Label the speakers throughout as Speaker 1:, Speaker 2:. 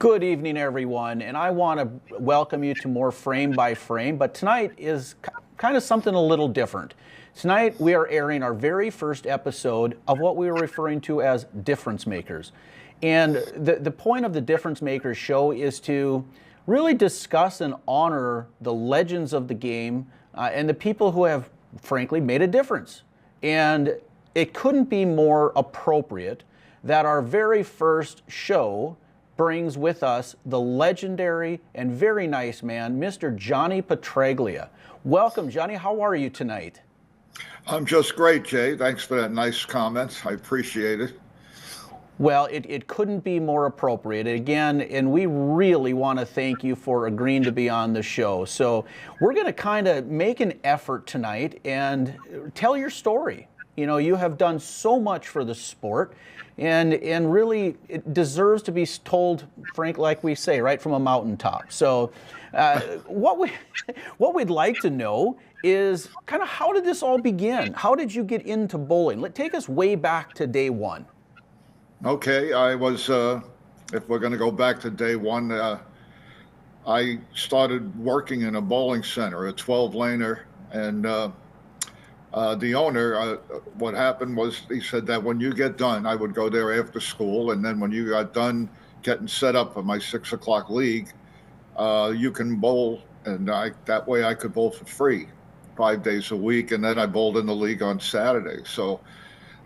Speaker 1: Good evening, everyone, and I want to welcome you to more Frame by Frame, but tonight is kind of something a little different. Tonight we are airing our very first episode of what we were referring to as Difference Makers. And the point of the Difference Makers show is to really discuss and honor the legends of the game and the people who have, frankly, made a difference. And it couldn't be more appropriate that our very first show brings with us the legendary and very nice man, Mr. Johnny Petraglia. Welcome, Johnny. How are you tonight?
Speaker 2: I'm just great, Jay. Thanks for that nice comment. I appreciate it.
Speaker 1: Well, it couldn't be more appropriate. Again, and we really want to thank you for agreeing to be on the show. So we're going to kind of make an effort tonight and tell your story. You know, you have done so much for the sport, and really it deserves to be told, Frank, like we say, right from a mountaintop. So what we'd like to know is kind of how did this all begin? How did you get into bowling? Take us way back to day one.
Speaker 2: Okay, I was, if we're going to go back to day one, I started working in a bowling center, a 12-laner, and the owner, what happened was he said that when you get done, I would go there after school, and then when you got done getting set up for my 6 o'clock league, you can bowl, and that way I could bowl for free 5 days a week, and then I bowled in the league on Saturday. So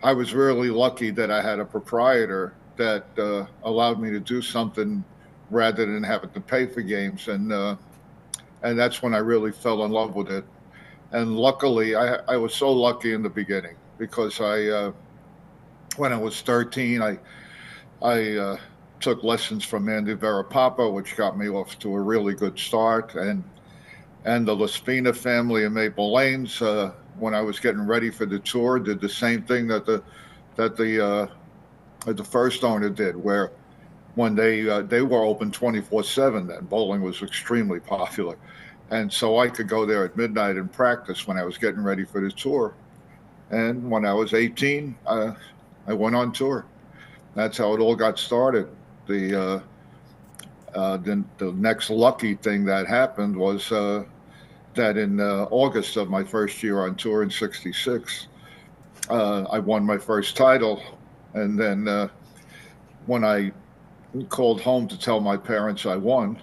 Speaker 2: I was really lucky that I had a proprietor that allowed me to do something rather than having to pay for games, and that's when I really fell in love with it. And luckily, I was so lucky in the beginning because when I was 13, I took lessons from Andy Verapapa, which got me off to a really good start, and the Laspina family in Maple Lanes. When I was getting ready for the tour, did the same thing that the first owner did, where when they were open 24/7, then bowling was extremely popular. And so I could go there at midnight and practice when I was getting ready for the tour. And when I was 18, I went on tour. That's how it all got started. The next lucky thing that happened was that in August of my first year on tour in '66, I won my first title. And then when I called home to tell my parents I won,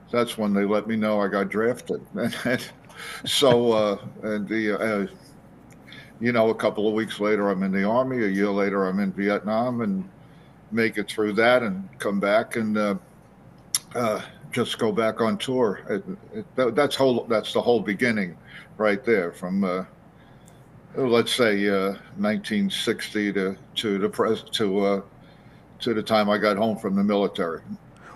Speaker 2: that's when they let me know I got drafted. And so, a couple of weeks later, I'm in the Army. A year later, I'm in Vietnam, and make it through that and come back and just go back on tour. That's the whole beginning right there from, let's say, 1960 to the time I got home from the military.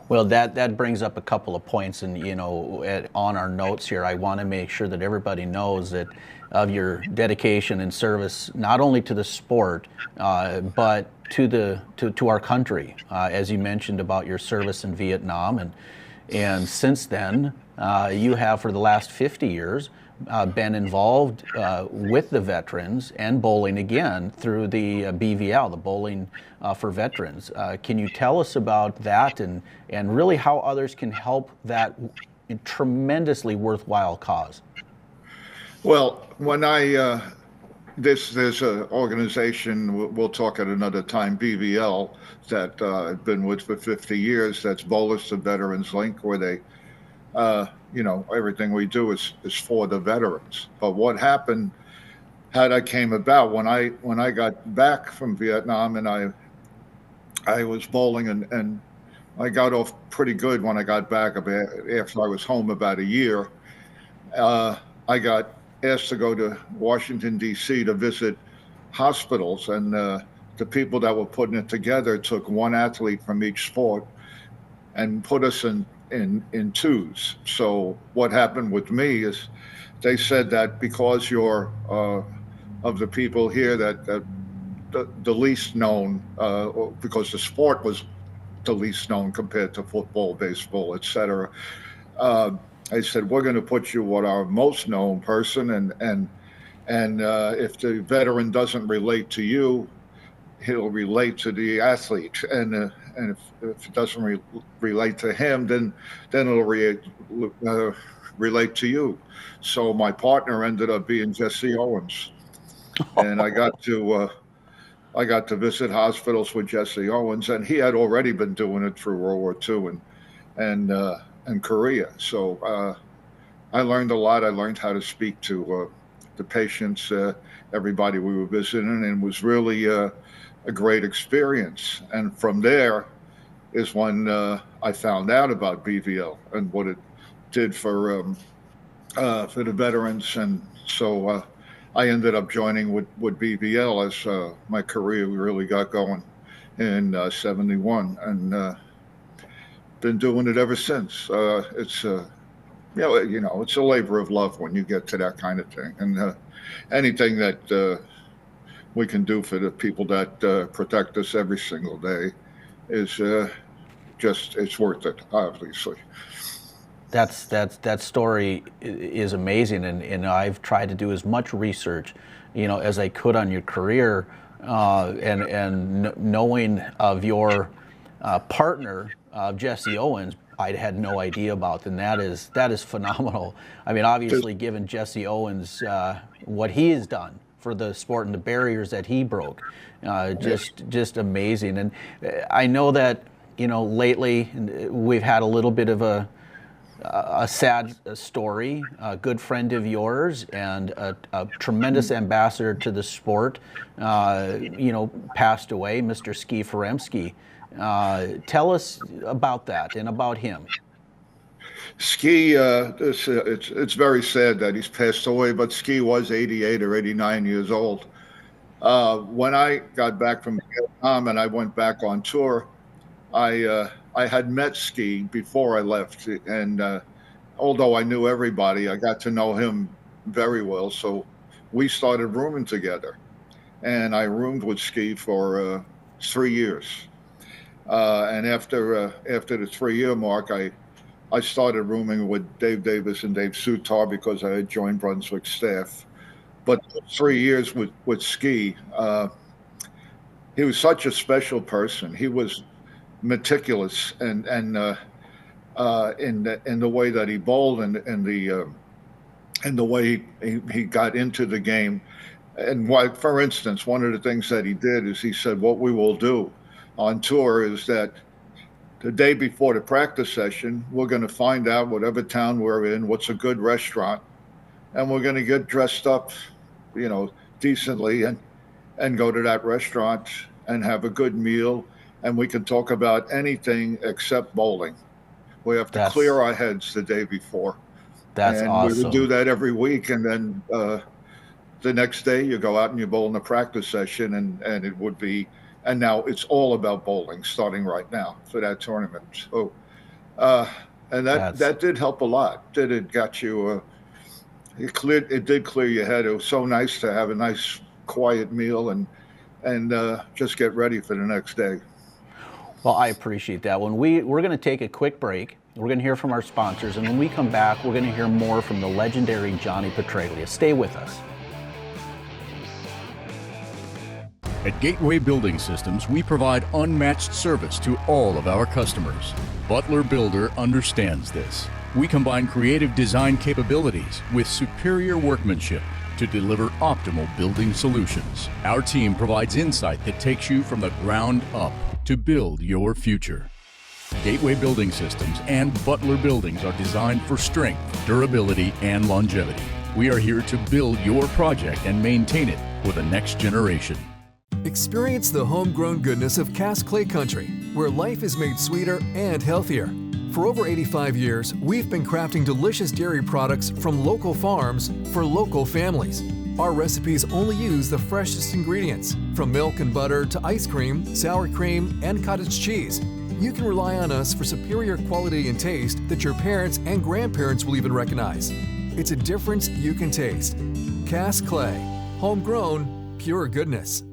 Speaker 1: Well, that brings up a couple of points, and on our notes here, I want to make sure that everybody knows that of your dedication and service, not only to the sport, but to our country, as you mentioned about your service in Vietnam, and since then, you have for the last 50 years been involved with the veterans and bowling again through the BVL, the Bowling for Veterans. Can you tell us about that and really how others can help that tremendously worthwhile cause?
Speaker 2: Well, when there's an organization, we'll talk at another time, BVL, that I've been with for 50 years. That's Bowlers to Veterans Link, where they everything we do is for the veterans. But what happened, how that came about, when I got back from Vietnam and I was bowling and I got off pretty good when I got back after I was home about a year. I got asked to go to Washington, D.C. to visit hospitals, and the people that were putting it together took one athlete from each sport and put us in twos. So what happened with me is they said that because you're of the people here that the least known, because the sport was the least known compared to football, baseball, etc. I said, we're going to put you with our most known person, and if the veteran doesn't relate to you, he'll relate to the athlete, and if it doesn't relate to him, then relate to you. So my partner ended up being Jesse Owens, and I got to visit hospitals with Jesse Owens, and he had already been doing it through World War II and Korea. So I learned a lot. I learned how to speak to the patients, everybody we were visiting, and it was really a great experience. And from there is when I found out about BVL and what it did for the veterans, and so I ended up joining with BVL as my career really got going in '71, and been doing it ever since. It's it's a labor of love when you get to that kind of thing, and anything that we can do for the people that protect us every single day is it's worth it, obviously.
Speaker 1: That story is amazing, and I've tried to do as much research, as I could on your career, and knowing of your partner, Jesse Owens, I had no idea about, and that is phenomenal. I mean, obviously, given Jesse Owens what he has done for the sport and the barriers that he broke, just amazing. And I know that lately we've had a little bit of a sad story. A good friend of yours and a tremendous ambassador to the sport, passed away, Mr. Ski Feremski. Tell us about that and about him.
Speaker 2: Ski, it's very sad that he's passed away, but Ski was 88 or 89 years old. When I got back from Vietnam and I went back on tour, I had met Ski before I left, and although I knew everybody, I got to know him very well. So we started rooming together, and I roomed with Ski for 3 years. And after the 3-year mark, I started rooming with Dave Davis and Dave Sutar because I had joined Brunswick staff. But 3 years with Ski, he was such a special person. He was meticulous and in the way that he bowled and the way he got into the game. And why, for instance, one of the things that he did is he said, what we will do on tour is that the day before the practice session, we're going to find out whatever town we're in, what's a good restaurant, and we're going to get dressed up, decently and go to that restaurant and have a good meal. And we can talk about anything except bowling. We have to clear our heads the day before.
Speaker 1: That's awesome.
Speaker 2: We would do that every week. And then the next day you go out and you bowl in the practice session, and it would be, and now it's all about bowling starting right now for that tournament. So, and that did help a lot. It got you, it did clear your head. It was so nice to have a nice quiet meal and just get ready for the next day.
Speaker 1: Well, I appreciate that. We're going to take a quick break. We're going to hear from our sponsors, and when we come back, we're going to hear more from the legendary Johnny Petraglia. Stay with us.
Speaker 3: At Gateway Building Systems, we provide unmatched service to all of our customers. Butler Builder understands this. We combine creative design capabilities with superior workmanship to deliver optimal building solutions. Our team provides insight that takes you from the ground up to build your future. Gateway Building Systems and Butler Buildings are designed for strength, durability, and longevity. We are here to build your project and maintain it for the next generation.
Speaker 4: Experience the homegrown goodness of Cass Clay Country, where life is made sweeter and healthier. For over 85 years, we've been crafting delicious dairy products from local farms for local families. Our recipes only use the freshest ingredients, from milk and butter to ice cream, sour cream, and cottage cheese. You can rely on us for superior quality and taste that your parents and grandparents will even recognize. It's a difference you can taste. Cass Clay, homegrown, pure goodness.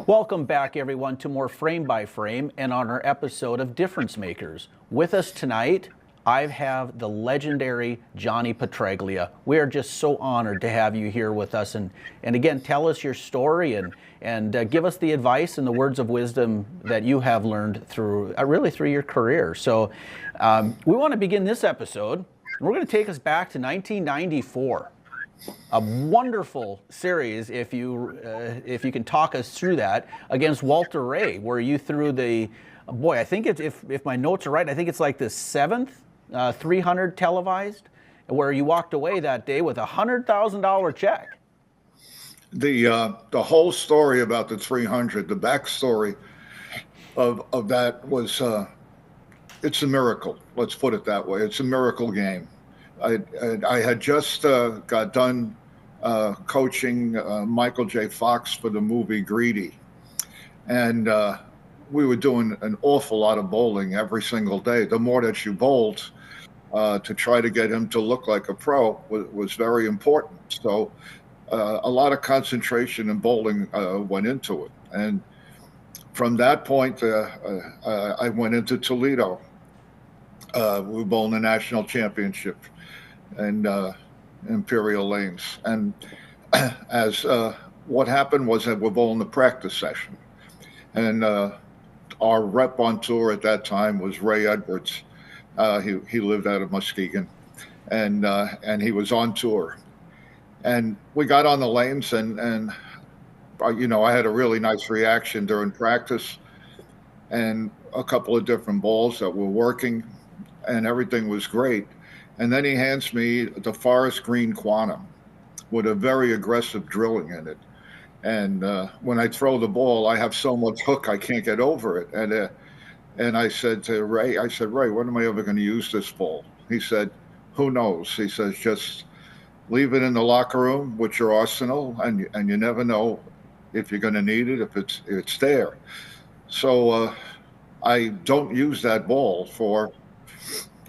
Speaker 1: Welcome back, everyone, to more Frame by Frame and on our episode of Difference Makers. With us tonight, I have the legendary Johnny Petraglia. We are just so honored to have you here with us. And again, tell us your story and give us the advice and the words of wisdom that you have learned through, really through your career. So we want to begin this episode. We're going to take us back to 1994. A wonderful series, if you can talk us through that, against Walter Ray, where you threw the, boy, I think it's, if my notes are right, I think it's like the 7th 300 televised, where you walked away that day with a $100,000 check.
Speaker 2: The whole story about the 300, the backstory of that was, it's a miracle. Let's put it that way. It's a miracle game. I had just got done coaching Michael J. Fox for the movie Greedy. And we were doing an awful lot of bowling every single day. The more that you bowled, to try to get him to look like a pro was very important. So a lot of concentration in bowling went into it. And from that point, I went into Toledo. We bowled the national championship and Imperial Lanes. And as what happened was that we're bowling the practice session. And our rep on tour at that time was Ray Edwards. He lived out of Muskegon, and he was on tour. And we got on the lanes, and you know, I had a really nice reaction during practice, and a couple of different balls that were working, and everything was great. And then he hands me the Forest Green Quantum with a very aggressive drilling in it. And when I throw the ball, I have so much hook I can't get over it. And I said to Ray, Ray, when am I ever going to use this ball? He said, who knows? He says, just leave it in the locker room with your arsenal, and you never know if you're going to need it, if it's there. So I don't use that ball for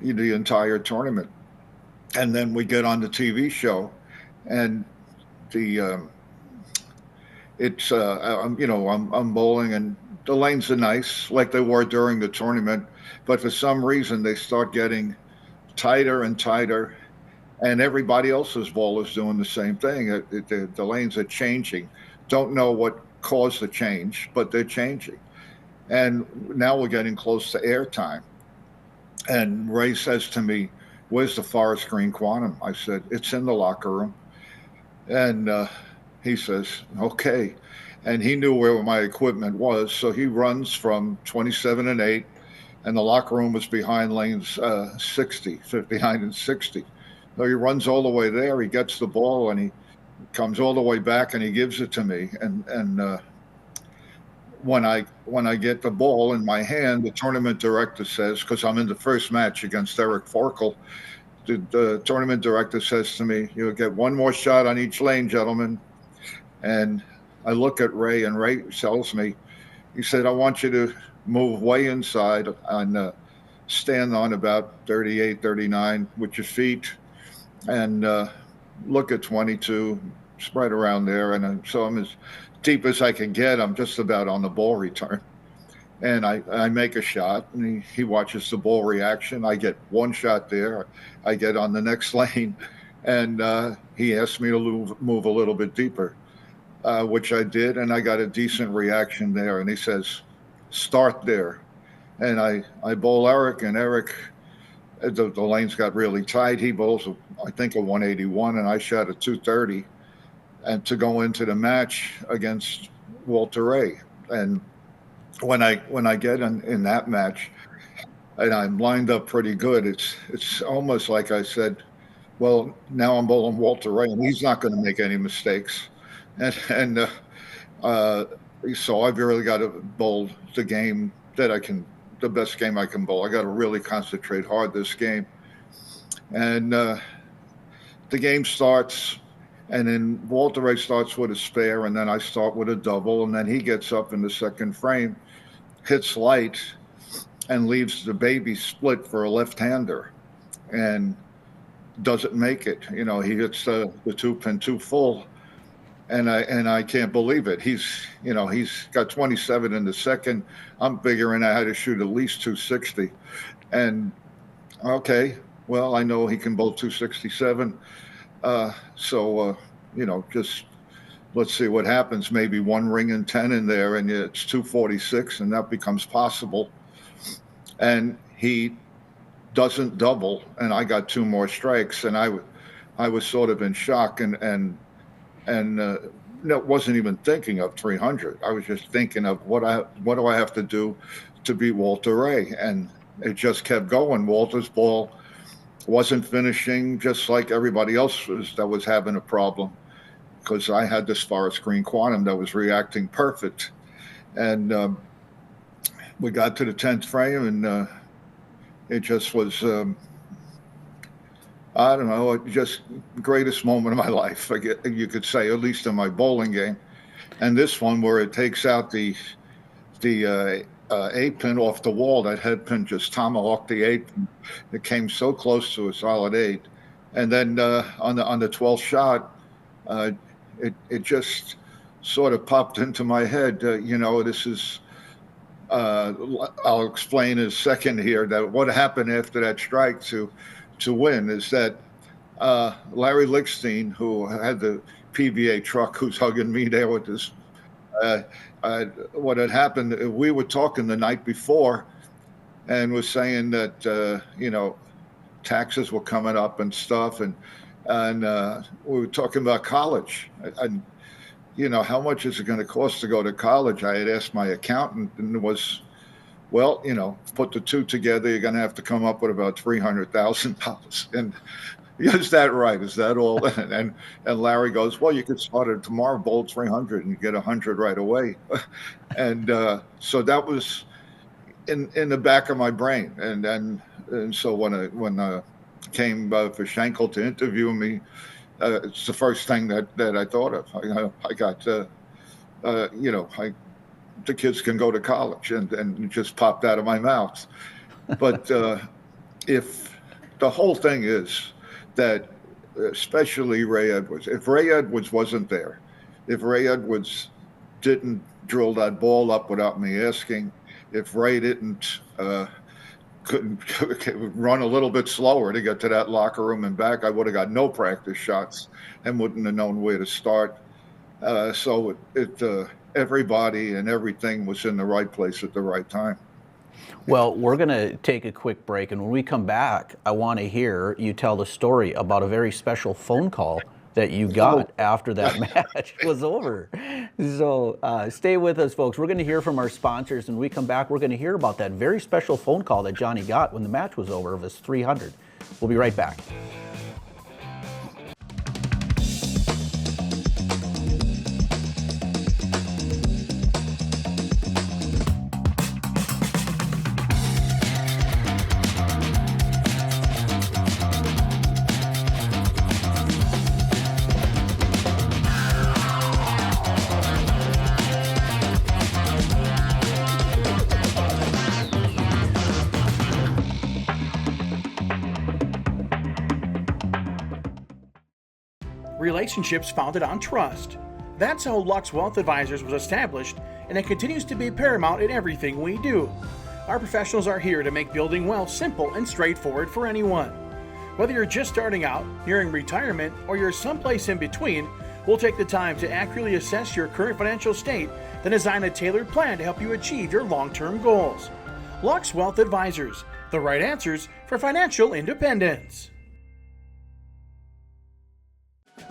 Speaker 2: the entire tournament. And then we get on the TV show, and I'm bowling, and the lanes are nice like they were during the tournament, but for some reason they start getting tighter and tighter, and everybody else's ball is doing the same thing. The lanes are changing. Don't know what caused the change, but they're changing. And now we're getting close to airtime. And Ray says to me, where's the Forest Green Quantum? I said, it's in the locker room. And he says, okay. And he knew where my equipment was. So he runs from 27 and 8, and the locker room was behind lanes 60, behind in 60. So he runs all the way there. He gets the ball, and he comes all the way back, and he gives it to me. And when I get the ball in my hand, the tournament director says, because I'm in the first match against Eric Forkel, the tournament director says to me, you'll get one more shot on each lane, gentlemen. And I look at Ray, and Ray tells me, he said, I want you to move way inside and stand on about 38, 39 with your feet, and look at 22, spread around there. And so I'm as deep as I can get. I'm just about on the ball return. And I make a shot, and he watches the ball reaction. I get one shot there. I get on the next lane, and he asked me to move a little bit deeper, which I did, and I got a decent reaction there. And he says, start there. And I bowl Eric, and Eric, the lanes got really tight. He bowls, I think, a 181, and I shot a 230, and to go into the match against Walter Ray. And when I get in that match, and I'm lined up pretty good, it's almost like I said, well, now I'm bowling Walter Ray, and he's not going to make any mistakes. And so I've really got to bowl the game that I can, the best game I can bowl. I got to really concentrate hard this game. And the game starts, and then Walter Ray starts with a spare, and then I start with a double, and then he gets up in the second frame, hits light, and leaves the baby split for a left-hander, and doesn't make it. You know, he hits the two pin too full, and I can't believe it. He's got 27 in the second. I'm figuring I had to shoot at least 260, and okay, well, I know he can bowl 267. Just let's see what happens. Maybe one ring and 10 in there, and it's 246, and that becomes possible. And he doesn't double, and I got 2 more strikes, and I was sort of in shock, and wasn't even thinking of 300. I was just thinking of what do I have to do to beat Walter Ray, and it just kept going. Walter's ball wasn't finishing, just like everybody else that was having a problem, because I had this forest green quantum that was reacting perfect. And we got to the 10th frame, and it just was, I don't know, just greatest moment of my life, you could say, at least in my bowling game. And this one where it takes out the 8-pin off the wall, that head pin just tomahawked the 8. It came so close to a solid 8. And then on the 12th shot, it just sort of popped into my head. This is, I'll explain in a second here, that what happened after that strike to win is that Larry Lickstein, who had the PBA truck, who's hugging me there with this, what had happened, we were talking the night before and was saying that, taxes were coming up and stuff. And we were talking about college. And, how much is it going to cost to go to college? I had asked my accountant, and it was, well, put the two together, you're going to have to come up with about $300,000. And is that right? Is that all? And Larry goes, well, you could start it tomorrow, bowl 300, and you get 100 right away. And so that was in the back of my brain. And so when came for Schenkel to interview me, it's the first thing that I thought of. I got, the kids can go to college, and it just popped out of my mouth. But if the whole thing is that, especially Ray Edwards, if Ray Edwards wasn't there, if Ray Edwards didn't drill that ball up without me asking, if Ray didn't couldn't run a little bit slower to get to that locker room and back, I would have got no practice shots and wouldn't have known where to start. So everybody and everything was in the right place at the right time.
Speaker 1: Well, we're going to take a quick break, and when we come back, I want to hear you tell the story about a very special phone call that you got after that match was over. So stay with us, folks. We're going to hear from our sponsors, and when we come back, we're going to hear about that very special phone call that Johnny got when the match was over of his 300. We'll be right back.
Speaker 5: Relationships founded on trust. That's how Lux Wealth Advisors was established, and it continues to be paramount in everything we do. Our professionals are here to make building wealth simple and straightforward for anyone. Whether you're just starting out, nearing retirement, or you're someplace in between, we'll take the time to accurately assess your current financial state, then design a tailored plan to help you achieve your long-term goals. Lux Wealth Advisors, the right answers for financial independence.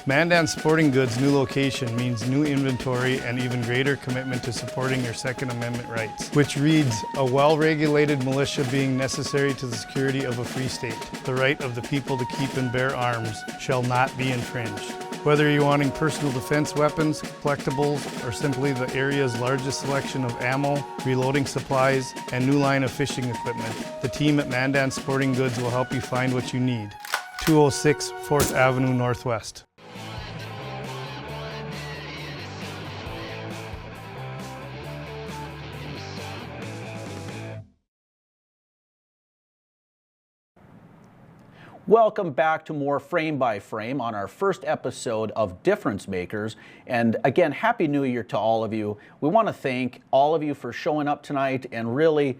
Speaker 6: Mandan Sporting Goods' new location means new inventory and even greater commitment to supporting your Second Amendment rights, which reads, a well-regulated militia being necessary to the security of a free state. The right of the people to keep and bear arms shall not be infringed. Whether you're wanting personal defense weapons, collectibles, or simply the area's largest selection of ammo, reloading supplies, and new line of fishing equipment, the team at Mandan Sporting Goods will help you find what you need. 206 4th Avenue Northwest.
Speaker 1: Welcome back to more Frame by Frame on our first episode of Difference Makers. And again, Happy New Year to all of you. We want to thank all of you for showing up tonight, and really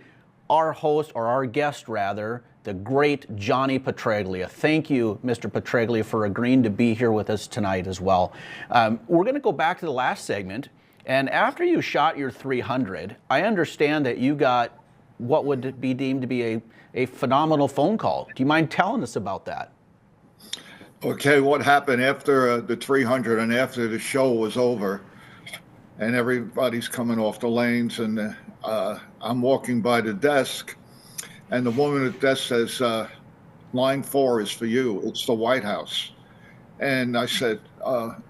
Speaker 1: our host, or our guest rather, the great Johnny Petraglia. Thank you, Mr. Petraglia, for agreeing to be here with us tonight as well. We're going to go back to the last segment, and after you shot your 300, I understand that you got what would be deemed to be a phenomenal phone call. Do you mind telling us about that?
Speaker 2: Okay, what happened after the 300 and after the show was over, and everybody's coming off the lanes, and I'm walking by the desk, and the woman at the desk says, line 4 is for you. It's the White House. And I said,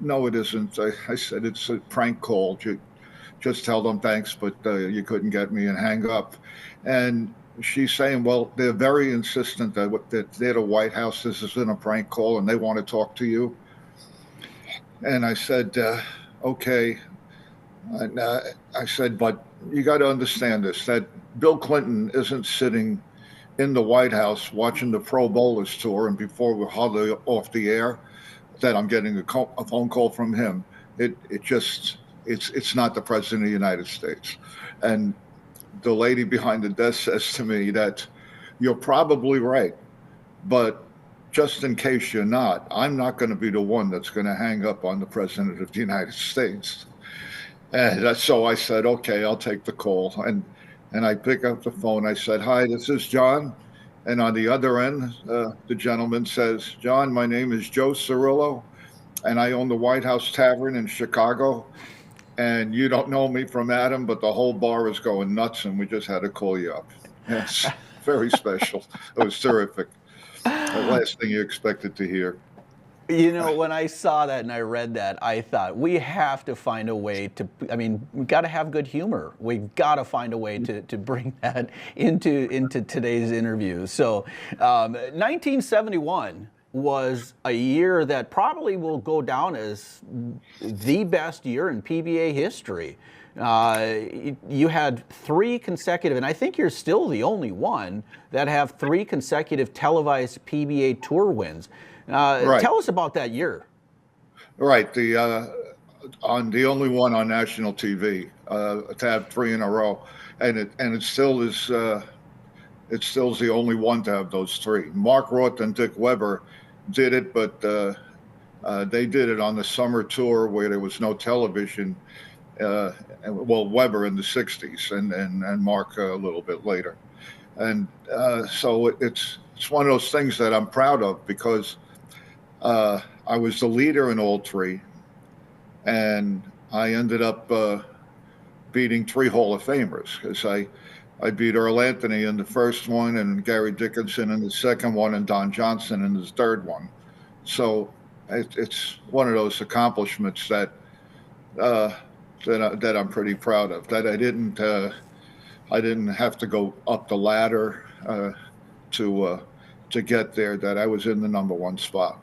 Speaker 2: no, it isn't. I said, it's a prank call. Just tell them thanks, but you couldn't get me, and hang up. And she's saying, well, they're very insistent that they're the White House. This isn't a prank call, and they want to talk to you. And I said, okay. And I said, but you got to understand this, that Bill Clinton isn't sitting in the White House watching the Pro Bowlers tour, and before we're hardly off the air, that I'm getting a phone call from him. It's not the President of the United States. And the lady behind the desk says to me that you're probably right, but just in case you're not, I'm not going to be the one that's going to hang up on the President of the United States. And so I said, okay, I'll take the call. And I pick up the phone. I said, hi, this is John. And on the other end, the gentleman says, John, my name is Joe Cirillo, and I own the White House Tavern in Chicago. And you don't know me from Adam, but the whole bar is going nuts, and we just had to call you up. It's very special. It was terrific. The last thing you expected to hear.
Speaker 1: You know, when I saw that and I read that, I thought, we have to find a way to, I mean, we've got to have good humor. We've got to find a way to bring that into today's interview. So 1971 was a year that probably will go down as the best year in PBA history. You had 3 consecutive, and I think you're still the only one that have 3 consecutive televised PBA Tour wins.
Speaker 2: Right.
Speaker 1: Tell us about that year.
Speaker 2: Right, the only one on national TV to have 3 in a row, and it still is. It still is the only one to have those 3. Mark Roth and Dick Weber did it, but they did it on the summer tour where there was no television. Well, Weber in the 60s and Mark a little bit later. And so it's one of those things that I'm proud of, because I was the leader in all 3, and I ended up beating 3 Hall of Famers, because I beat Earl Anthony in the first one, and Gary Dickinson in the second one, and Don Johnson in the third one. So it's one of those accomplishments that I'm pretty proud of. That I didn't have to go up the ladder to get there. That I was in the number 1 spot.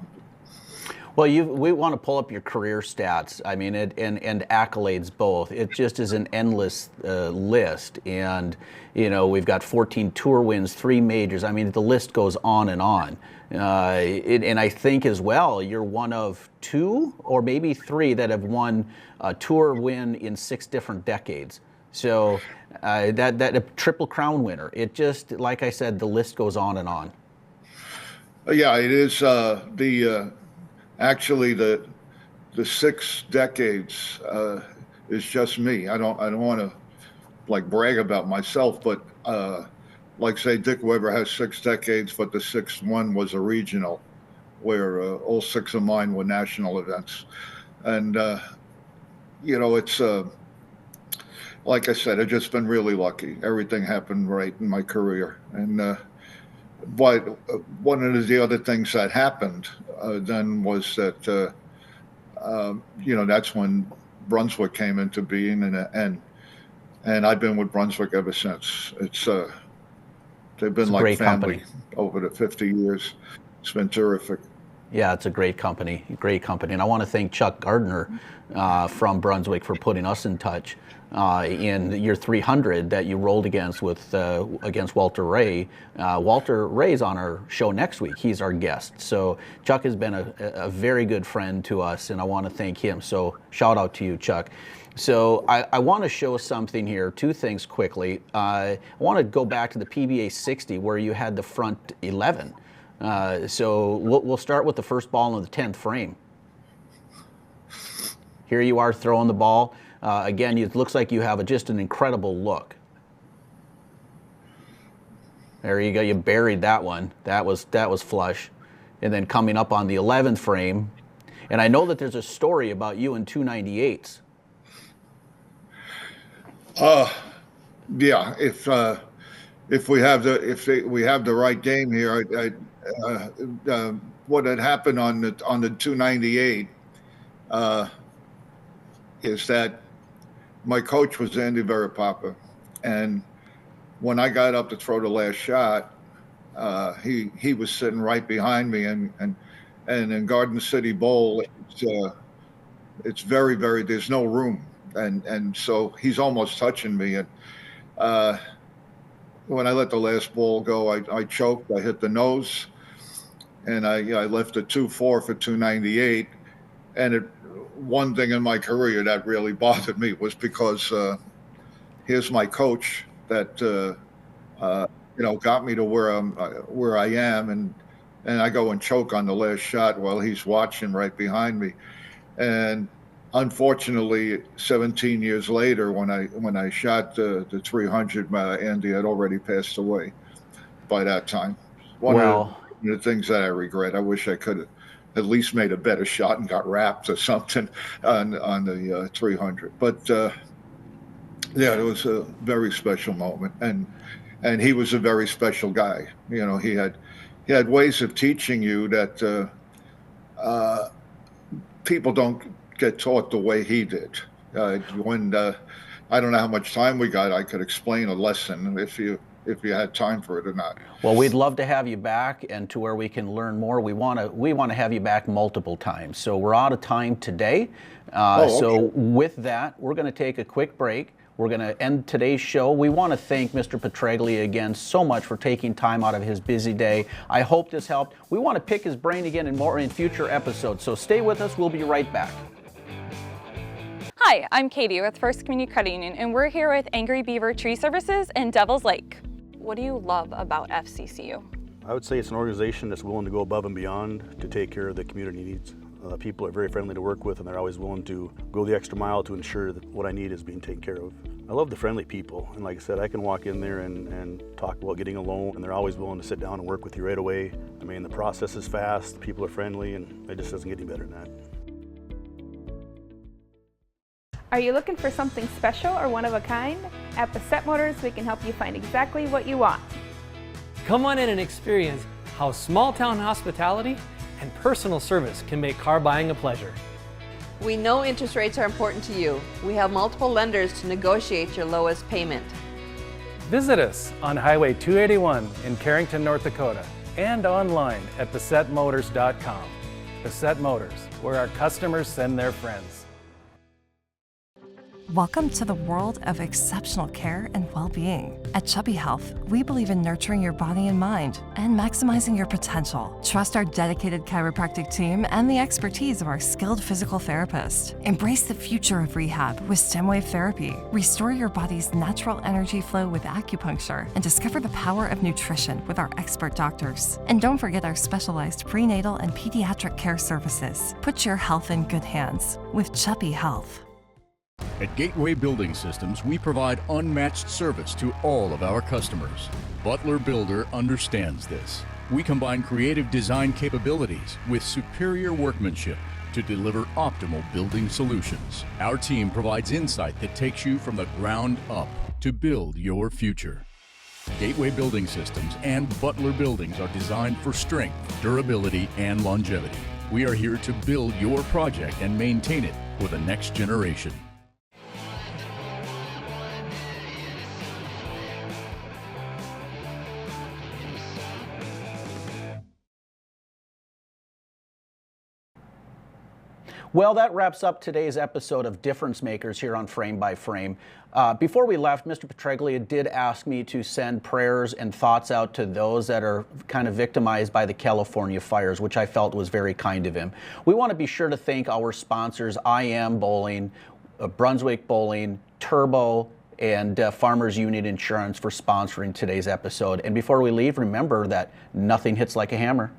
Speaker 1: Well, we want to pull up your career stats. I mean, and accolades both. It just is an endless list. And, you know, we've got 14 tour wins, 3 majors. I mean, the list goes on and on. And I think as well, you're one of 2 or maybe 3 that have won a tour win in 6 different decades. So that a Triple Crown winner. It just, like I said, the list goes on and on.
Speaker 2: Yeah, it is actually the 6 decades is just me. I don't want to like brag about myself, but like say Dick Weber has 6 decades, but the 6th one was a regional, where all 6 of mine were national events. And you know, it's like I said, I've just been really lucky. Everything happened right in my career. And but one of the other things that happened then was that you know, that's when Brunswick came into being, and I've been with Brunswick ever since. It's they've been like family over the 50 years. It's been terrific.
Speaker 1: Yeah, it's a great company, and I want to thank Chuck Gardner from Brunswick for putting us in touch in your 300 that you rolled against Walter Ray. Walter Ray's on our show next week. He's our guest. So Chuck has been a very good friend to us, and I want to thank him. So shout out to you, Chuck. So I want to show something here, two things quickly. I want to go back to the PBA 60 where you had the front 11. So we'll start with the first ball in the 10th frame. Here you are throwing the ball. Again, it looks like you have just an incredible look. There you go. You buried that one. That was flush. And then coming up on the 11th frame, and I know that there's a story about you in 298s.
Speaker 2: Yeah. If we have the right game here, what had happened on the 298 is that my coach was Andy Verapapa, and when I got up to throw the last shot, he was sitting right behind me, and in Garden City Bowl, it's very, very, there's no room, and so he's almost touching me, and when I let the last ball go, I choked, I hit the nose, and I left a 2-4 for 298, and one thing in my career that really bothered me was because here's my coach that got me to where I am, and I go and choke on the last shot while he's watching right behind me, and unfortunately 17 years later when I shot the 300, Andy had already passed away by that time. One of the things that I regret. I wish I could have at least made a better shot and got wrapped or something on the 300. But yeah, it was a very special moment, and he was a very special guy. You know, he had ways of teaching you that people don't get taught the way he did. When I don't know how much time we got, I could explain a lesson if you had time for it or not.
Speaker 1: Well, we'd love to have you back, and to where we can learn more. We want to have you back multiple times. So we're out of time today.
Speaker 2: Okay.
Speaker 1: So with that, we're going to take a quick break. We're going to end today's show. We want to thank Mr. Petraglia again so much for taking time out of his busy day. I hope this helped. We want to pick his brain again in future episodes. So stay with us. We'll be right back.
Speaker 7: Hi, I'm Katie with First Community Credit Union, and we're here with Angry Beaver Tree Services in Devil's Lake. What do you love about FCCU?
Speaker 8: I would say it's an organization that's willing to go above and beyond to take care of the community needs. People are very friendly to work with, and they're always willing to go the extra mile to ensure that what I need is being taken care of. I love the friendly people, and like I said, I can walk in there and talk about getting a loan, and they're always willing to sit down and work with you right away. I mean, the process is fast, people are friendly, and it just doesn't get any better than that.
Speaker 9: Are you looking for something special or one of a kind? At Bassett Motors, we can help you find exactly what you want.
Speaker 10: Come on in and experience how small town hospitality and personal service can make car buying a pleasure.
Speaker 11: We know interest rates are important to you. We have multiple lenders to negotiate your lowest payment.
Speaker 10: Visit us on Highway 281 in Carrington, North Dakota, and online at BassettMotors.com. Bassett Motors, where our customers send their friends.
Speaker 12: Welcome to the world of exceptional care and well-being. At Chubby Health, we believe in nurturing your body and mind and maximizing your potential. Trust our dedicated chiropractic team and the expertise of our skilled physical therapists. Embrace the future of rehab with stem wave therapy. Restore your body's natural energy flow with acupuncture and discover the power of nutrition with our expert doctors. And don't forget our specialized prenatal and pediatric care services. Put your health in good hands with Chubby Health.
Speaker 3: At Gateway Building Systems, we provide unmatched service to all of our customers. Butler Builder understands this. We combine creative design capabilities with superior workmanship to deliver optimal building solutions. Our team provides insight that takes you from the ground up to build your future. Gateway Building Systems and Butler Buildings are designed for strength, durability, and longevity. We are here to build your project and maintain it for the next generation.
Speaker 1: Well, that wraps up today's episode of Difference Makers here on Frame by Frame. Before we left, Mr. Petraglia did ask me to send prayers and thoughts out to those that are kind of victimized by the California fires, which I felt was very kind of him. We want to be sure to thank our sponsors, I Am Bowling, Brunswick Bowling, Turbo, and Farmers Union Insurance for sponsoring today's episode. And before we leave, remember that nothing hits like a hammer.